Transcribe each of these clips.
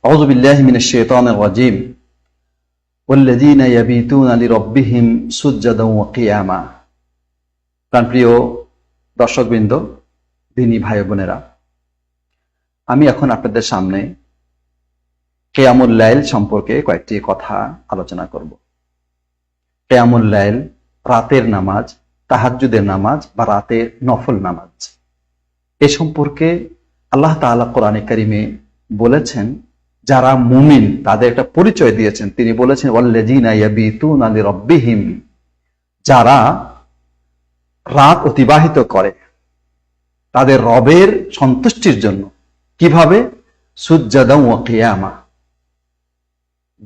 আউযু বিল্লাহি মিনাশ শাইতানির রাজীম। ওয়াল্লাযীনা ইয়াবিতুনা লিরাব্বিহিম সুজদান ওয়া কিয়ামা। প্রাণপ্রিয় দর্শকবৃন্দ, দিনী ভাই বোনেরা, আমি এখন আপনাদের সামনে কিয়ামুল লাইল সম্পর্কে কয়েকটি কথা আলোচনা করব। কিয়ামুল লাইল রাতের নামাজ, তাহাজ্জুদের নামাজ বা রাতের নফল নামাজ। এ সম্পর্কে আল্লাহ তাআলা কোরআনে কারিমে বলেছেন, যারা মুমিন তাদের একটা পরিচয় দিয়েছেন। তিনি বলেছেন ওয়াল্লাযীনা ইয়াবিতুনা লিরাব্বিহিম, যারা রাত অতিবাহিত করে তাদের রবের সন্তুষ্টির জন্য। কিভাবে? সুজদান ওয়া কিয়ামা,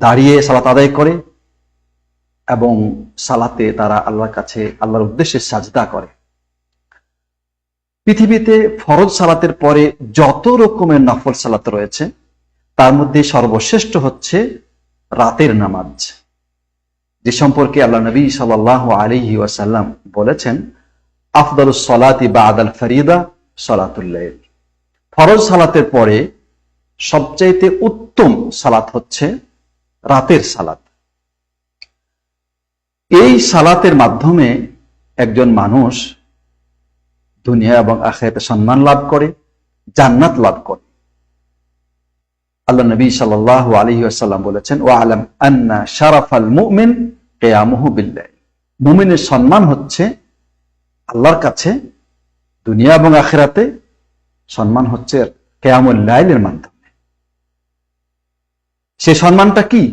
দাঁড়িয়ে সালাত আদায় করে এবং সালাতে তারা আল্লাহর কাছে আল্লাহর উদ্দেশ্যে সাজদা করে। পৃথিবীতে ফরজ সালাতের পরে যত রকমের নফল সালাত রয়েছে তার মধ্যে সর্বশ্রেষ্ঠ হচ্ছে রাতের নামাজ, যে সম্পর্কে আল্লাহ নবী সাল্লাল্লাহু আলাইহি ওয়াসাল্লাম বলেছেন, আফদালুস সালাতি বাদাল ফরিদা সালাতুল লাইল। ফরজ সালাতের পরে সবচাইতে উত্তম সালাত হচ্ছে রাতের সালাত। এই সালাতের মাধ্যমে একজন মানুষ দুনিয়া এবং আখিরাতে সম্মান লাভ করে, জান্নাত লাভ করে। আল্লাহ নবী সাল্লাল্লাহু আলাইহি ওয়াসাল্লাম বলেছেন, ওয়া আলাম আন্না শারাফাল মুমিন কিয়ামুহু বিল্লাইল। মুমিনের সম্মান হচ্ছে আল্লাহর কাছে, দুনিয়া এবং আখিরাতে সম্মান হচ্ছে কিয়ামুল লাইলের মাধ্যমে। সে সম্মানটা কি?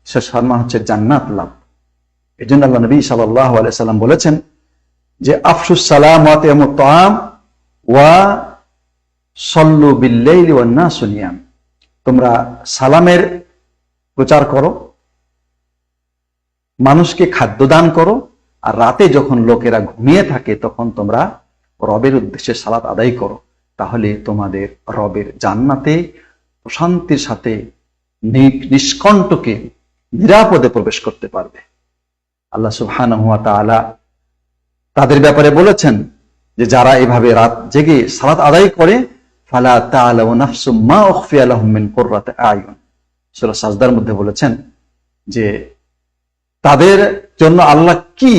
সে সম্মান হচ্ছে জান্নাত লাভ। এজন্য আল্লাহ নবী সাল্লাল্লাহু আলাইহি ওয়াসাল্লাম বলেছেন যে আফশুস সালাম ওয়া আতিমুত তাআম ওয়া সাল্লু বিল-লাইলি ওয়ান নাসু নিয়াম। তোমরা সালামের প্রচার করো, মানুষকে খাদ্য দান করো, আর রাতে যখন লোকেরা ঘুমিয়ে থাকে তখন তোমরা রবের উদ্দেশ্যে সালাত আদায় করো। তাহলে তোমাদের রবের জান্নাতে প্রশান্তির সাথে নিষ্কণ্টকে নিরাপদে প্রবেশ করতে পারবে। আল্লাহ সুবহানাহু ওয়া তাআলা তাদের ব্যাপারে বলেছেন যে যারা এভাবে রাত জেগে সালাত আদায় করে, ফালা তাআলামু নাফসুম মা উখফিয়া লাহুম মিন কুররাতি আয়ুন। সূরা সাজদার মধ্যে বলেছেন যে তাদের জন্য আল্লাহ কি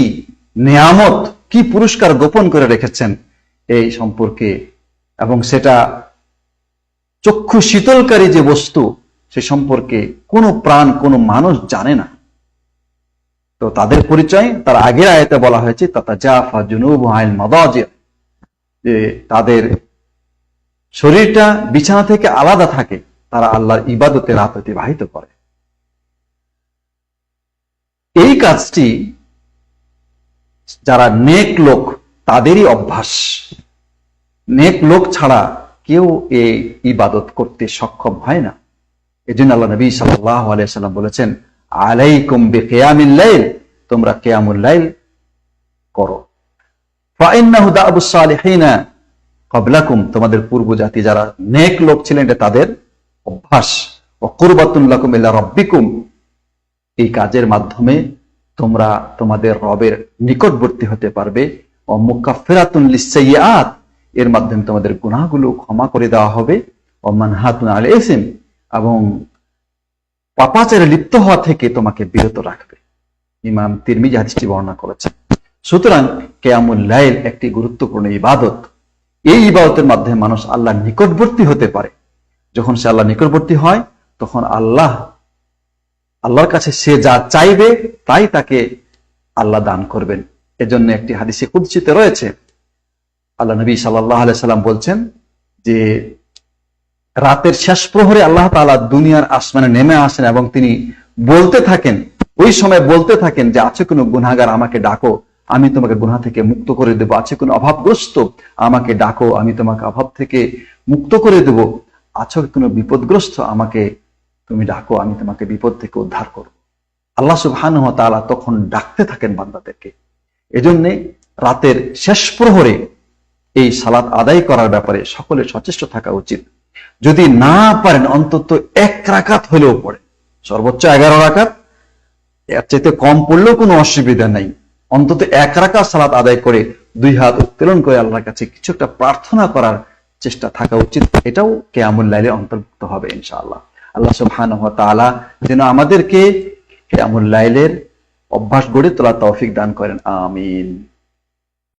নিয়ামত, কি পুরস্কার গোপন করে রেখেছেন এই সম্পর্কে, এবং সেটা চক্ষু শীতলকারী যে বস্তু সে সম্পর্কে কোনো প্রাণ, কোনো মানুষ জানে না। তো তাদের পরিচয় তার আগের আয়াতে বলা হয়েছে, তাতাজাফা জুনুবুহা আনিল মাদাজি, যে তাদের শরীরটা বিছানা থেকে আলাদা থাকে, তারা আল্লাহর ইবাদতে রাত অতিবাহিত করে। এই কাজটি যারা নেক লোক তাদেরই অভ্যাস। নেক লোক ছাড়া কেউ এই ইবাদত করতে সক্ষম হয় না। এজন্য আল্লাহ নবী সাল্লাল্লাহু আলাইহি ওয়াসাল্লাম বলেছেন, আলাইকুম বিকিয়ামিল লাইল, তোমরা কিয়ামুল লাইল করো। ফাইন্নাহু দা'বুস সালিহিনা ক্বাবলাকুম, তোমাদের পূর্ব জাতি যারা নেক লোক ছিলেন এটা তাদের অভ্যাস। ওয়া কুরবাতুন লাকুম ইলা রাব্বিকুম, এই কাজের মাধ্যমে তোমরা তোমাদের রবের নিকটবর্তী হতে পারবে। ওয়া মুকাফফিরাতুন লিস-সাইয়্যাত, এর মাধ্যমে তোমাদের গুনাহগুলো ক্ষমা করে দেওয়া হবে। ওয়া মানহাতুন আল ইসম, এবং পাপাচারে লিপ্ত হওয়া থেকে তোমাকে বিরত রাখবে। ইমাম তিরমিজি হাদিসটি বর্ণনা করেছেন। সুতরাং কিয়ামুল লাইল একটি গুরুত্বপূর্ণ ইবাদত। এই ইবাদতের মাধ্যমে মানুষ আল্লাহর নিকটবর্তী হতে পারে। যখন সে আল্লাহর নিকটবর্তী হয় তখন আল্লাহর কাছে সে যা চাইবে তাই তাকে আল্লাহ দান করবেন। এজন্য একটি হাদিসে কুদসিতে রয়েছে, আল্লাহ নবী সাল্লাল্লাহু আলাইহি সাল্লাম বলছেন যে রাতের শেষ প্রহরে আল্লাহ তাআলা দুনিয়ার আসমানে নেমে আসেন এবং তিনি বলতে থাকেন, ওই সময় বলতে থাকেন যে আছে কোনো গুনাহগার আমাকে ডাকো, আমি তোমাকে গুনাহ থেকে মুক্ত করে দেব। আছে কোনো অভাবগ্রস্ত আমাকে ডাকো, আমি তোমাকে অভাব থেকে মুক্ত করে দেব। আছে কোনো বিপদগ্রস্ত আমাকে তুমি ডাকো, আমি তোমাকে বিপদ থেকে উদ্ধার করব। আল্লাহ সুবহানাহু ওয়া তাআলা তখন ডাকতে থাকেন বান্দাদেরকে। এজন্য রাতের শেষ প্রহরে এই সালাত আদায় করার ব্যাপারে সকলের সচেষ্ট থাকা উচিত। যদি না পারেন অন্তত 1 রাকাত হলেও পড়ে, সর্বোচ্চ 11 রাকাত, এর চাইতে কম পড়লেও কোনো অসুবিধা নাই। অন্তত 1 রাকাত সালাত আদায় করে 2 হাত উত্তোলন করে আল্লাহর কাছে কিছু একটা প্রার্থনা করার চেষ্টা থাকা উচিত। এটাও কিয়ামুল লাইলের অন্তর্ভুক্ত হবে ইনশাআল্লাহ। আল্লাহ সুবহানাহু ওয়া তাআলা যেন আমাদেরকে কিয়ামুল লাইলের অভ্যাস গড়ে তোলা তৌফিক দান করেন, আমিন।